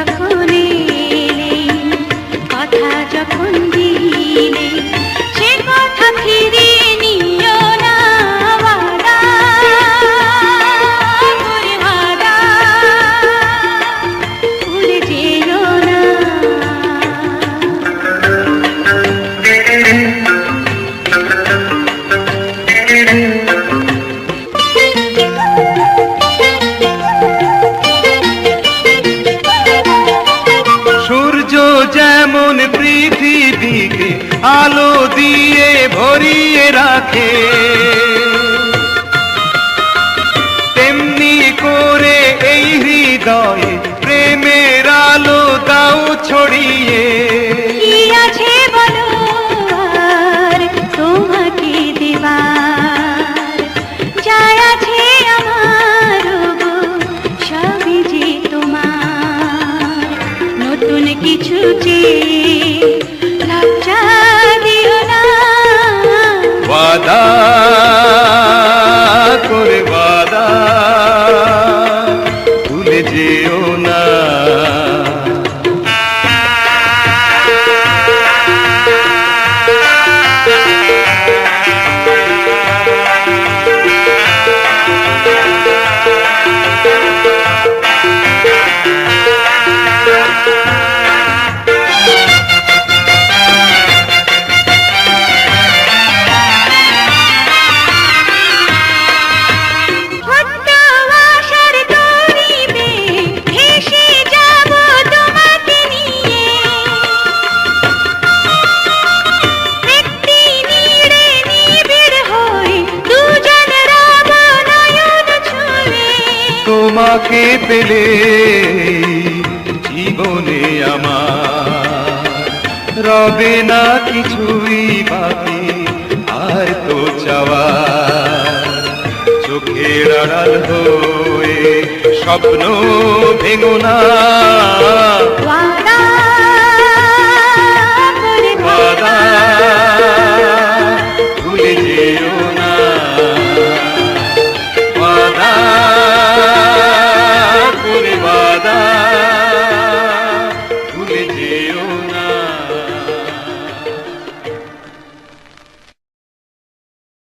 যখন এলে, কথা যখন দিলে, সে কথা ফিরিয়ে নিও না, ওয়াদা করে ওয়াদা, ভুলে যেও না। সূর্য যেমন পৃথিবীকে আলো দিয়ে ভরিয়ে রাখে, তেমনি করে এই হৃদয়ে প্রেমের আলো দাও ছড়িয়ে। কি আছে বলো আর তোমাকে দেবার, যা আছে আমার গো সবই যে তোমার। নতুন কিছু চেয়ে লজ্জা দিও না, ওয়াদা করে ওয়াদা, ভুলে যেও না। হয়তো আশার দড়িতে ভেসে যাব তোমাকে নিয়ে, একটি নীড়ে নিবিড় হয়ে দুজন রব নয়ন ছুঁয়ে। তোমাকে পেলে জীবনে আমার রবে না কিছুই বাকি, আর তো চাওয়া চোখের আড়াল হয়ে স্বপ্ন ভেঙো না। ওয়াদা